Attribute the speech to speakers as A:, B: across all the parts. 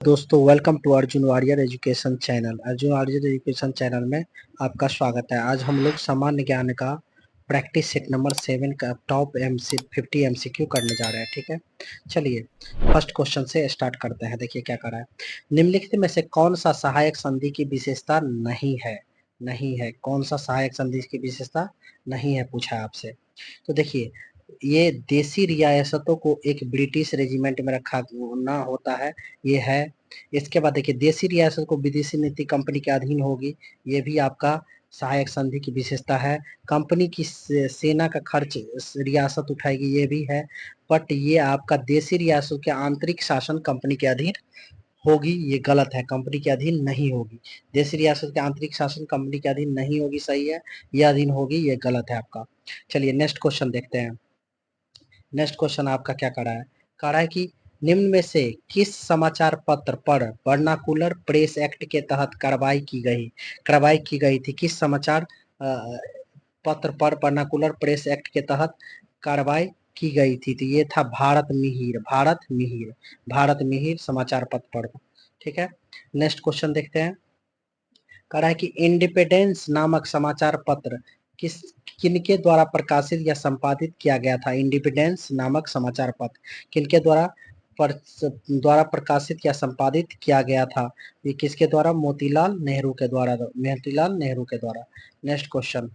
A: दोस्तों welcome to Arjun Warrior Education Channel. Arjun Warrior Education Channel में आपका स्वागत है। आज हम लोग सामान्य ज्ञान का प्रैक्टिस सेट नंबर 7 का टॉप 50 MCQ करने जा रहे हैं। ठीक है, चलिए फर्स्ट क्वेश्चन से स्टार्ट करते हैं। देखिए क्या कर रहा है। निम्नलिखित में से कौन सा सहायक संधि की विशेषता नहीं है? नहीं है, कौन सा सहायक संधि की विशेषता नहीं है पूछा है आपसे। तो देखिए, ये देसी रियासतों को एक ब्रिटिश रेजिमेंट में रखा ना होता है, ये है। इसके बाद देखिए, देसी रियासत को विदेशी नीति कंपनी के अधीन होगी, ये भी आपका सहायक संधि की विशेषता है। कंपनी की सेना का खर्च रियासत उठाएगी, ये भी है। बट ये आपका देसी रियासत के आंतरिक शासन कंपनी के अधीन होगी, ये गलत है। कंपनी के अधीन नहीं होगी। देसी रियासत के आंतरिक शासन कंपनी के अधीन नहीं होगी, सही है। ये अधीन होगी, ये गलत है आपका। चलिए नेक्स्ट क्वेश्चन देखते हैं। नेक्स्ट क्वेश्चन आपका क्या करा है? करा है कि निम्न में से किस समाचार पत्र पर वर्नाकुलर प्रेस एक्ट के तहत कार्रवाई की गई थी? किस समाचार पत्र पर वर्नाकुलर प्रेस एक्ट के तहत कार्रवाई की गई थी? तो ये था भारत मिहिर समाचार पत्र पर। ठीक है, नेक्स्ट क्वेश्चन देखते हैं। कह रहा है कि इंडिपेंडेंस नामक समाचार पत्र किनके द्वारा प्रकाशित या संपादित किया गया था? इंडिपेंडेंस नामक समाचार पत्र किनके द्वारा प्रकाशित या संपादित किया गया था? ये किसके द्वारा? मोतीलाल नेहरू के द्वारा। नेक्स्ट क्वेश्चन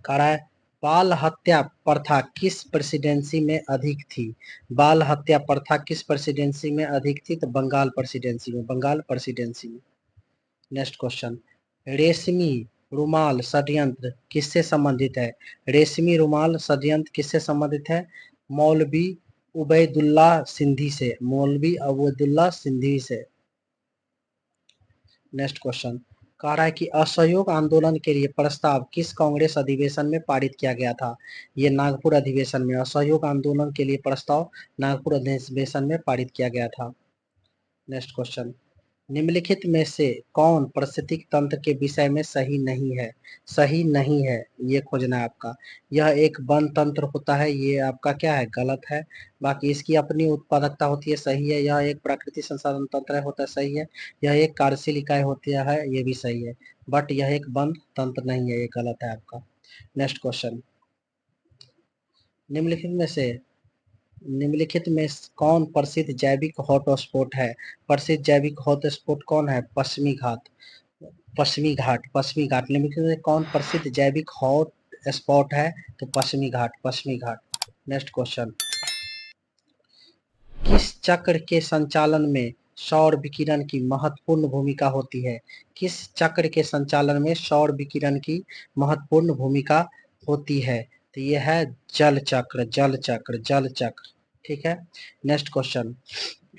A: कह रहा है, बाल हत्या प्रथा किस प्रेसिडेंसी में अधिक थी? बाल हत्या प्रथा किस प्रेसिडेंसी में अधिक थी? तो बंगाल प्रेसिडेंसी में। नेक्स्ट क्वेश्चन, रेशमी रुमाल षड्यंत्र किससे संबंधित है? रेशमी रुमाल षड्यंत्र किससे संबंधित है? मौलवी उबैदुल्ला सिंधी से। नेक्स्ट क्वेश्चन कह रहा है कि असहयोग आंदोलन के लिए प्रस्ताव किस कांग्रेस अधिवेशन में पारित किया गया था? ये नागपुर अधिवेशन में असहयोग आंदोलन के लिए प्रस्ताव नागपुर अधिवेशन में पारित किया गया था। नेक्स्ट क्वेश्चन, निम्नलिखित में से कौन पारिस्थितिक तंत्र के विषय में सही नहीं है? सही नहीं है, ये खोजना है आपका। यह एक वन तंत्र होता है, ये आपका क्या है? गलत है। बाकी इसकी अपनी उत्पादकता होती है, सही है। यह एक प्राकृतिक संसाधन तंत्र होता है, सही है। यह एक कार्यशील इकाई होती है, ये भी सही है। बट यह एक वन तंत्र नहीं है, ये गलत है आपका। नेक्स्ट क्वेश्चन, निम्नलिखित में कौन प्रसिद्ध जैविक हॉटस्पॉट है? प्रसिद्ध जैविक हॉटस्पॉट कौन है? पश्चिमी घाट। निम्नलिखित में कौन प्रसिद्ध जैविक हॉट स्पॉट है? तो पश्चिमी घाट। नेक्स्ट क्वेश्चन, किस चक्र के संचालन में सौर विकिरण की महत्वपूर्ण भूमिका होती है? किस चक्र के संचालन में सौर विकिरण की महत्वपूर्ण भूमिका होती है? तो यह है जल चक्र। ठीक है। नेक्स्ट क्वेश्चन,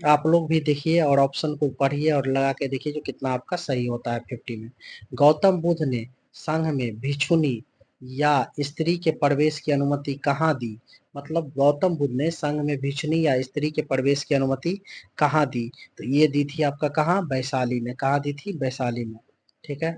A: आप लोग भी देखिए और ऑप्शन को पढ़िए और लगा के देखिए जो कितना आपका सही होता है 50 में। गौतम बुद्ध ने संघ में भिक्षुणी या स्त्री के प्रवेश की अनुमति कहाँ दी? मतलब गौतम बुद्ध ने संघ में भिक्षुणी या स्त्री के प्रवेश की अनुमति कहाँ दी? तो ये दी थी आपका कहाँ? वैशाली में। कहाँ दी थी? वैशाली में। ठीक है।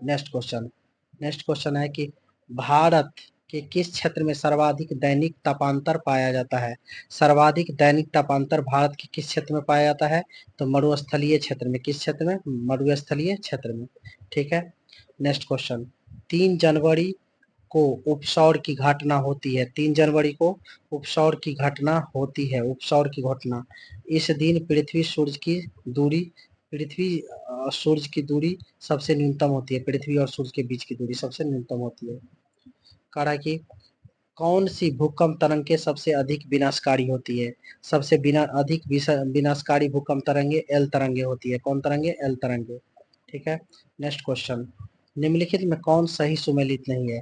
A: नेक्स्ट क्वेश्चन है कि भारत के किस क्षेत्र में सर्वाधिक दैनिक तापांतर पाया जाता है? सर्वाधिक दैनिक तापांतर भारत के किस क्षेत्र में पाया जाता है? तो मरुस्थलीय क्षेत्र में। किस क्षेत्र में? मरुस्थलीय क्षेत्र में। ठीक है। नेक्स्ट क्वेश्चन, 3 जनवरी को उपसौर की घटना होती है। 3 जनवरी को उपसौर की घटना होती है। उपसौर की घटना, इस दिन सूर्य की दूरी सबसे न्यूनतम होती है। पृथ्वी और सूर्य के बीच की दूरी सबसे न्यूनतम होती है। कह रहा है कि कौन सी भूकंप तरंगे सबसे अधिक विनाशकारी होती है? सबसे अधिक विनाशकारी भूकंप तरंगे एल तरंगे होती है। कौन तरंगे? एल तरंगे। ठीक है। नेक्स्ट क्वेश्चन, निम्नलिखित में कौन सही सुमेलित नहीं है?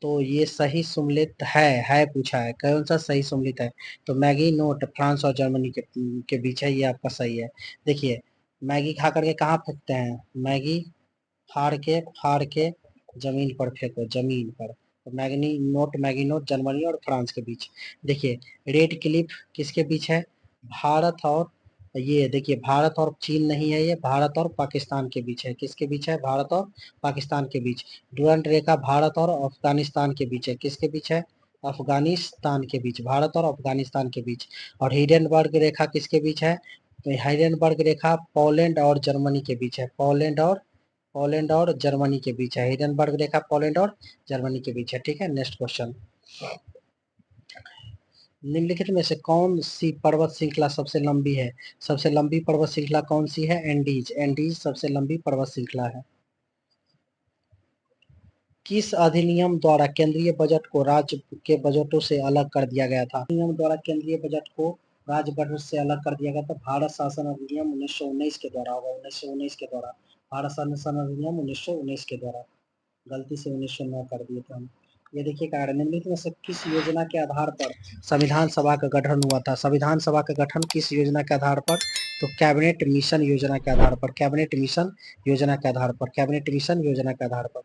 A: तो ये सही सुमेलित है पूछा है। कौन सा सही सुमेलित है? तो मैगी नोट फ्रांस और जर्मनी के बीच है, ये आपका सही है। देखिए, मैगी खा करके कहाँ फेंकते हैं? मैगी फाड़ के जमीन पर फेंको, जमीन पर। तो मैगी नोट जर्मनी और फ्रांस के बीच। देखिए, रेड क्लिफ किसके बीच है? भारत और ये देखिए, भारत और चीन नहीं है, ये भारत और पाकिस्तान के बीच है। किसके बीच है? भारत और पाकिस्तान के बीच। डुरंट रेखा भारत और अफगानिस्तान के बीच है। किसके बीच है? अफगानिस्तान के बीच। भारत और अफगानिस्तान के बीच। और हिडेनबर्ग रेखा किसके बीच है? तो हाइडेनबर्ग रेखा पोलैंड और जर्मनी के बीच है, पोलैंड और जर्मनी के बीच है। हाइडेनबर्ग रेखा पोलैंड और जर्मनी के बीच है, ठीक है। नेक्स्ट क्वेश्चन, निम्नलिखित में से कौन सी पर्वत श्रृंखला सबसे लंबी है? सबसे लंबी पर्वत श्रृंखला कौन सी है? एंडीज, एंडीज सबसे लंबी पर्वत श्रृंखला है। किस अधिनियम द्वारा केंद्रीय बजट को राज्य के बजटों से अलग कर दिया गया था? अधिनियम द्वारा केंद्रीय बजट को राज्य बजट से अलग कर दिया गया था। भारत शासन अधिनियम 1919 के द्वारा होगा, 1919 के द्वारा। भारत शासन अधिनियम 1919 के द्वारा। गलती से 1909 कर दिए थे हम। ये देखिए कारण, निम्नलिखित में से किस योजना के आधार पर संविधान सभा का गठन हुआ था? संविधान सभा का गठन किस योजना के आधार पर? तो कैबिनेट मिशन योजना के आधार पर, कैबिनेट मिशन योजना के आधार पर, कैबिनेट मिशन योजना के आधार पर।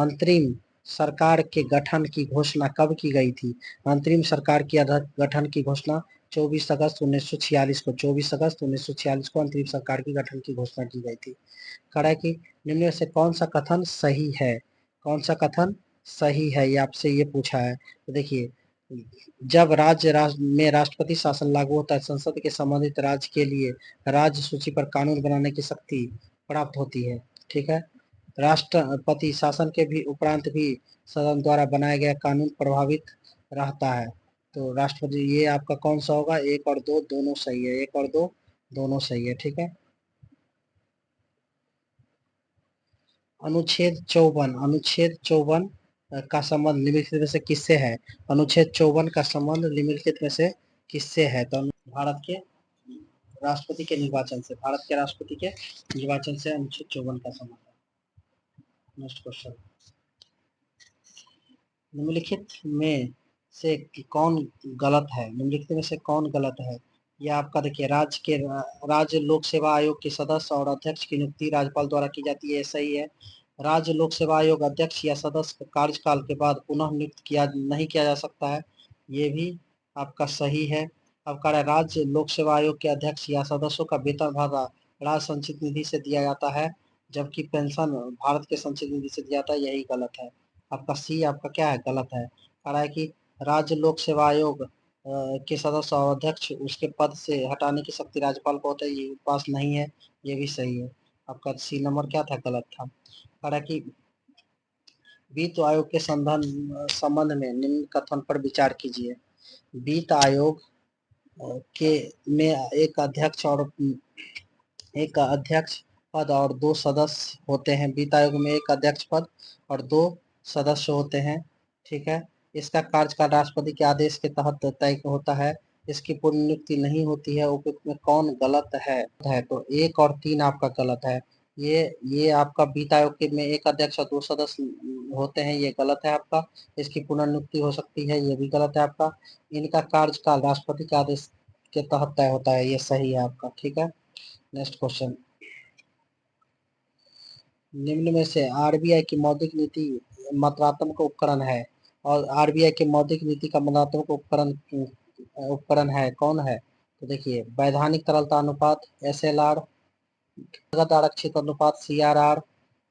A: अंतरिम सरकार के गठन की घोषणा कब की गई थी? अंतरिम सरकार की गठन की घोषणा 24 अगस्त 1946 को, 24 अगस्त 1946 को अंतरिम सरकार की गठन की घोषणा की गई थी। कहा है कि निम्न में से कौन सा कथन सही है? कौन सा कथन सही है, ये आपसे ये पूछा है। तो देखिए, जब राज्य में राष्ट्रपति शासन लागू होता है, संसद के संबंधित राज्य के लिए राज्य सूची पर कानून बनाने की शक्ति प्राप्त होती है, ठीक है। राष्ट्रपति शासन के भी उपरांत भी सदन द्वारा बनाया गया कानून प्रभावित रहता है। तो राष्ट्रपति, ये आपका कौन सा होगा? 1 और 2 दोनों सही है, 1 और 2 दोनों सही है, ठीक है। अनुच्छेद 54 का संबंध निम्नलिखित में से किससे है? अनुच्छेद 54 का संबंध निम्नलिखित में से किससे है? तो भारत के राष्ट्रपति के निर्वाचन से, भारत के राष्ट्रपति के निर्वाचन से अनुच्छेद 54 का संबंध है। नेक्स्ट क्वेश्चन, निम्नलिखित में से कौन गलत है? निम्नलिखित में से कौन गलत है? यह आपका देखिए, राज्य लोक सेवा आयोग के सदस्य और अध्यक्ष की नियुक्ति राज्यपाल द्वारा की जाती है, सही है। राज्य लोक सेवा आयोग अध्यक्ष या सदस्य कार्यकाल के बाद पुनः नियुक्त किया नहीं किया जा सकता है, ये भी आपका सही है। अब कह रहा है राज्य लोक सेवा आयोग के अध्यक्ष या सदस्यों का वेतन भत्ता राज्य संचित निधि से दिया जाता है, जबकि पेंशन भारत के संचित निधि से दिया जाता है, यही गलत है। आपका सी आपका क्या है? गलत है। कह रहा है कि राज्य लोक सेवा आयोग के सदस्य और अध्यक्ष उसके पद से हटाने की शक्ति राज्यपाल को होता है, ये पास नहीं है, ये भी सही है। आपका सी नंबर क्या था? गलत था। कह रहा है कि वित्त आयोग के संबंध में निम्न कथन पर विचार कीजिए। वित्त आयोग के में एक अध्यक्ष पद और 2 सदस्य होते हैं। वित्त आयोग में एक अध्यक्ष पद और 2 सदस्य होते हैं, ठीक है। इसका कार्यकाल राष्ट्रपति के आदेश के तहत तय होता है। इसकी पूर्ण नियुक्ति नहीं होती है। उपयुक्त में कौन गलत है? तो 1 और 3 आपका गलत है। ये आपका वित्त आयोग के में एक अध्यक्ष और 2 सदस्य होते हैं, ये गलत है आपका। इसकी पुनर्नियुक्ति हो सकती है, ये भी गलत है आपका। इनका कार्यकाल राष्ट्रपति के आदेश के तहत तय होता है, ये सही है आपका, ठीक है। नेक्स्ट क्वेश्चन, निम्न में से आरबीआई की मौद्रिक नीति मात्रात्मक उपकरण है, और आरबीआई के मौद्रिक नीति का मात्रात्मक उपकरण है कौन है? तो देखिए, वैधानिक तरलता अनुपात, एसएलआर, नकद आरक्षित अनुपात, सीआरआर,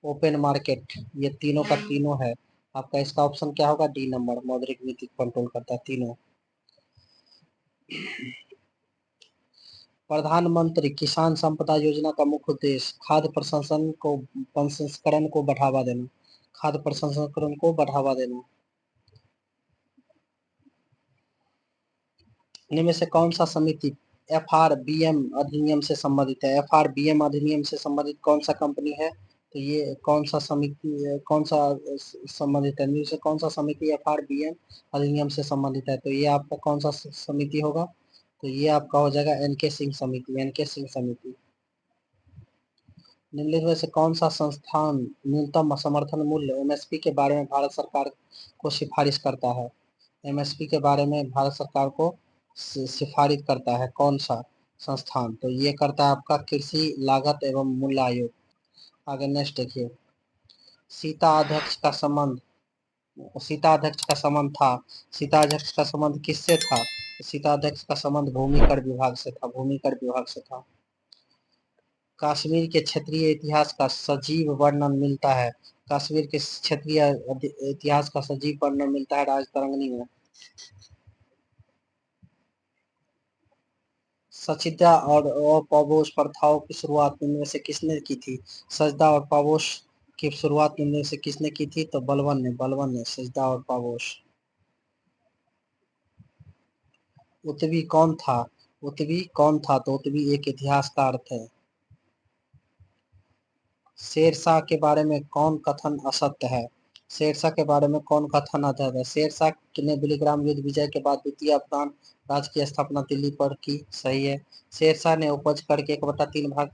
A: ओपन मार्केट, ये तीनों का तीनों है। आपका इसका ऑप्शन क्या होगा? डी नंबर, मौद्रिक नीति कंट्रोल करता है तीनों। प्रधानमंत्री किसान संपदा योजना का मुख्य उद्देश्य खाद्य प्रसंस्करण को बढ़ावा देना, खाद्य प्रसंस्करण को बढ़ावा देना। इनमें से कौन सा समिति एफआरबीएम अधिनियम से संबंधित है? एफआरबीएम अधिनियम से संबंधित कौन सा कंपनी है? तो ये कौन सा समिति, कौन सा संबंधित है? इनमें से कौन सा समिति एफआरबीएम अधिनियम से संबंधित है? तो ये आपका कौन सा समिति होगा? तो ये आपका हो जाएगा एनके सिंह समिति, एनके सिंह समिति। निम्नलिखित में से कौन सा संस्थान न्यूनतम समर्थन मूल्य एमएसपी के बारे में भारत सरकार को सिफारिश करता है? एमएसपी के बारे में भारत सरकार को सिफारिश करता है कौन सा संस्थान? तो ये करता है आपका कृषि लागत एवं मूल्य आयोग। आगे नेक्स्ट देखिए, सीता अध्यक्ष का संबंध सीता अध्यक्ष का संबंध था सीता अध्यक्ष का संबंध किससे था? सीता अध्यक्ष का संबंध भूमि कर विभाग से था, भूमि कर विभाग से था। कश्मीर के क्षेत्रीय इतिहास का सजीव वर्णन मिलता है, कश्मीर के क्षेत्रीय इतिहास का सजीव वर्णन मिलता है राजतरंगिणी में। सचिदा और पापोश प्रथाओं की शुरुआत इनमें से किसने की थी? सजदा और पापोश की शुरुआत इनमें से किसने की थी? तो बलबन ने सजदा और पापोश। उतवी कौन था? उतवी कौन था? तो उतवी एक इतिहासकार थे। शेरशाह के बारे में कौन कथन असत्य है? शेरशाह के बारे में कौन कथन असत्य है? शेरशाह ने बिलीग्राम युद्ध विजय के बाद द्वितीय अफगान राज्य की स्थापना दिल्ली पर की। सही है। शेरशाह ने उपज करके 1/3 भाग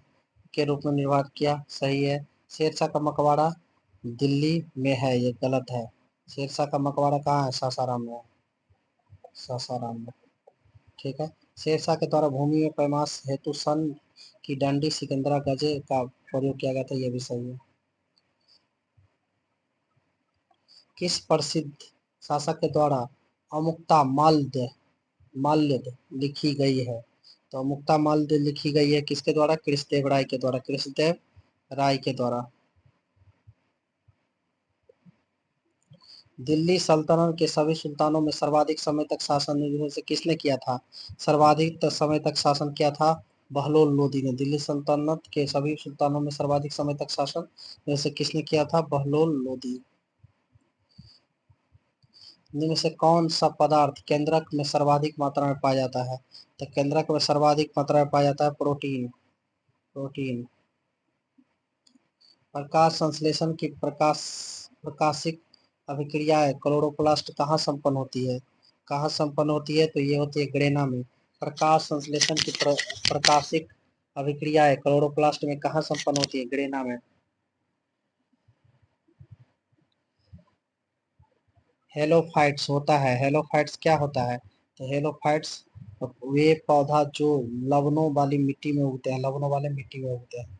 A: के रूप में निर्वाह किया। सही है। शेरशाह का मकबरा दिल्ली में है, ये गलत है। शेरशाह का मकबरा कहाँ है? सासाराम में। सासाराम में। ठीक है। शेरशाह के द्वारा भूमि में पैमाश हेतु सन की डंडी सिकंदरा गजे का प्रयोग किया गया था, यह भी सही है। किस प्रसिद्ध शासक के द्वारा अमुक्ता माल्यद लिखी गई है? तो अमुक्ता माल्यद लिखी गई है किसके द्वारा? कृष्णदेव राय के द्वारा। कृष्णदेव राय के द्वारा। दिल्ली सल्तनत के सभी सुल्तानों में सर्वाधिक समय तक शासन इनमें से किसने किया था? सर्वाधिक समय तक शासन किया था बहलोल लोदी ने। दिल्ली सल्तनत के सभी सुल्तानों में सर्वाधिक समय तक शासन इनमें से किसने किया था? बहलोल लोदी। इनमें से कौन सा पदार्थ केंद्रक में सर्वाधिक मात्रा में पाया जाता है? तो केंद्रक में सर्वाधिक मात्रा में पाया जाता है प्रोटीन। प्रोटीन। प्रकाश संश्लेषण की प्रकाशिक अभिक्रियाएं क्लोरोप्लास्ट कहाँ संपन्न होती है? कहाँ संपन्न होती है? तो ये होती है ग्रेना में। प्रकाश संश्लेषण की प्रकाशिक अभिक्रियाएं क्लोरोप्लास्ट में कहाँ संपन्न होती है? ग्रेना में। हेलोफाइट्स होता है। हेलोफाइट्स क्या होता है? तो हेलोफाइट्स वे पौधा जो लवणों वाली मिट्टी में उगते हैं, लवणों वाले मिट्टी में उगते हैं।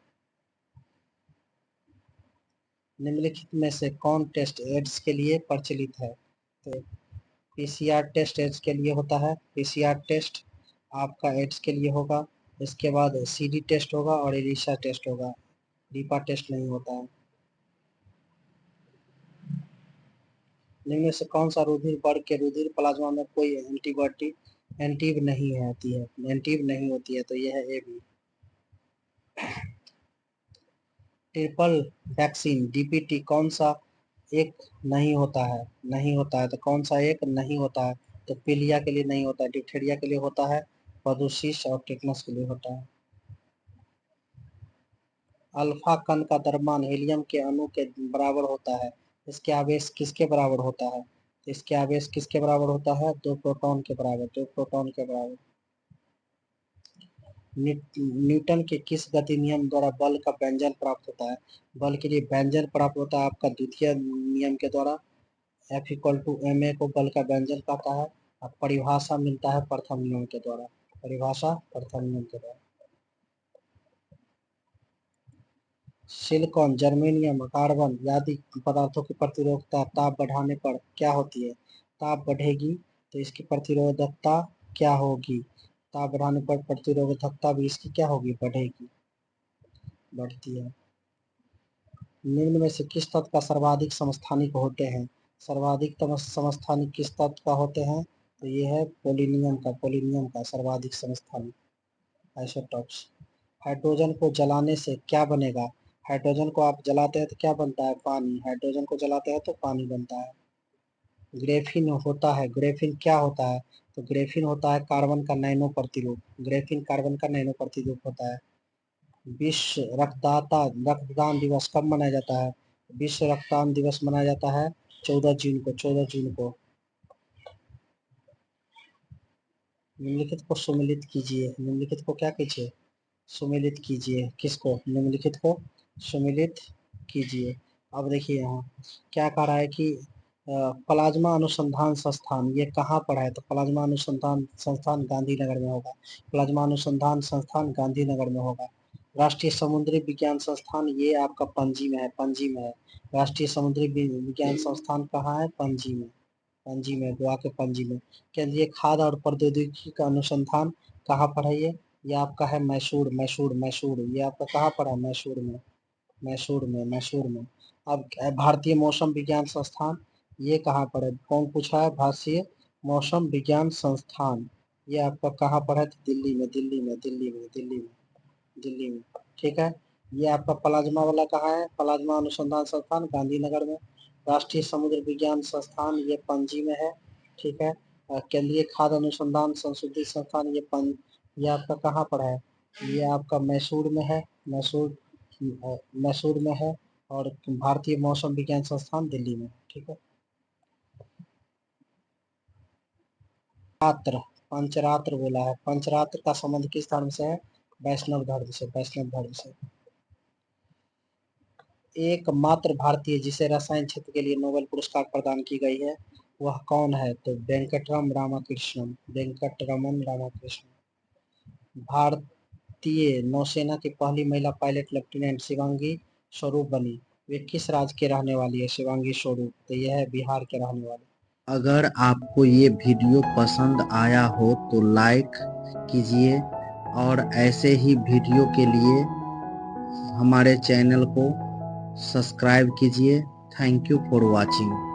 A: निम्नलिखित में से कौन टेस्ट एड्स के लिए प्रचलित है? तो पीसीआर टेस्ट एड्स के लिए होता है। पीसीआर टेस्ट आपका एड्स के लिए होगा। इसके बाद सीडी टेस्ट होगा और एलिसा टेस्ट होगा। रीपा टेस्ट नहीं होता है। इनमें से कौन सा रुधिर वर्ग के रुधिर प्लाज्मा में कोई एंटीबॉडी एंटीब नहीं होती है? एंटीब नहीं होती है, तो यह है A B. Triple vaccine DPT कौन सा एक नहीं होता है? नहीं होता है, तो कौन सा एक नहीं होता है? तो पीलिया के लिए नहीं होता है, डिप्थीरिया के लिए होता है, पर्टुसिस और टेटनस के लिए होता है। अल्फा कण का द्रव्यमान हीलियम के अणु के बराबर होता है। इसके आवेश किसके बराबर होता है? इसके आवेश किसके बराबर होता है? 2 प्रोटॉन के बराबर। 2 प्रोटॉन के बराबर। न्यूटन के किस गति नियम द्वारा बल का व्यंजन प्राप्त होता है? बल के लिए व्यंजन प्राप्त होता है आपका द्वितीय नियम के द्वारा। F equal to M A को बल का व्यंजन कहता है। और परिभाषा मिलता है प्रथम नियम के द्वारा। परिभाषा प्रथम नियम के द्वारा। सिलिकॉन, जर्मेनियम, कार्बन आदि पदार्थों की प्रतिरोधकता ताप बढ़ाने पर क्या होती है? ताप बढ़ेगी तो इसकी प्रतिरोधकता क्या होगी? ताप बढ़ाने पर प्रतिरोधकता भी इसकी क्या होगी? बढ़ेगी, बढ़ती है। निम्न में से किस तत्व का सर्वाधिक समस्थानिक होते हैं? सर्वाधिक समस्थानिक किस तत्व का होते हैं? तो ये है पोलिनियम का सर्वाधिक समस्थानिक। आइसोटॉप्स। हाइड्रोजन को जलाने से क्या बनेगा? हाइड्रोजन को आप जलाते हैं तो क्या बनता है? पानी। हाइड्रोजन को जलाते हैं तो पानी बनता है। ग्रेफिन होता है। ग्रेफिन क्या होता है? तो ग्रेफिन होता है कार्बन का नैनो प्रतिरूप। ग्रेफिन कार्बन का नैनो प्रतिरूप होता है। विश्व रक्तदान दिवस कब मनाया जाता है? विश्व रक्तदान दिवस मनाया जाता है 14 जून को। 14 जून को। निम्नलिखित को सुमेलित कीजिए। निम्नलिखित को क्या कीजिए? सुमेलित कीजिए। किसको? निम्नलिखित को सुमेलित कीजिए। अब देखिए यहाँ क्या कह रहा है कि प्लाज्मा अनुसंधान संस्थान ये कहाँ पर है? तो प्लाज्मा अनुसंधान संस्थान गांधीनगर में होगा। प्लाज्मा अनुसंधान संस्थान गांधीनगर में होगा। राष्ट्रीय समुद्री विज्ञान संस्थान ये आपका पणजी में है। पणजी में है। राष्ट्रीय समुद्री विज्ञान संस्थान कहाँ है? पणजी में। पणजी में, गोवा के पणजी में। केंद्रीय खाद्य और प्रौद्योगिकी का अनुसंधान कहाँ पर है? ये आपका है मैसूर। ये आपका कहाँ पर है? मैसूर में। अब भारतीय मौसम विज्ञान संस्थान ये कहाँ पर है? कौन पूछा है? भारतीय मौसम विज्ञान संस्थान ये आपका कहाँ पर है? तो दिल्ली में, दिल्ली में। ठीक है। ये आपका प्लाज्मा वाला कहाँ है? प्लाज्मा अनुसंधान संस्थान गांधीनगर में। राष्ट्रीय समुद्र विज्ञान संस्थान ये पणजी में है। ठीक है। केंद्रीय खाद्य अनुसंधान संशोधित संस्थान ये आपका कहाँ पर है? ये आपका मैसूर में है। मैसूर में है। और भारतीय मौसम विज्ञान संस्थान दिल्ली में। ठीक है। पात्र, पंचरात्र बोला है। पंचरात्र का संबंध किस धर्म से है? वैष्णव धर्म से, वैष्णव धर्म से। एकमात्र भारतीय जिसे रसायन क्षेत्र के लिए नोबेल पुरस्कार प्रदान की गई है वह कौन है? तो वेंकटरमन रामाकृष्णन, वेंकटरमन रामाकृष्णन। भारतीय नौसेना की पहली महिला पायलट लेफ्टिनेंट शिवांगी स्वरूप बनी। वे किस राज्य के रहने वाली है? शिवांगी स्वरूप, तो यह है बिहार के रहने वाले। अगर आपको ये वीडियो पसंद आया हो तो लाइक कीजिए और ऐसे ही वीडियो के लिए हमारे चैनल को सब्सक्राइब कीजिए। Thank you for watching.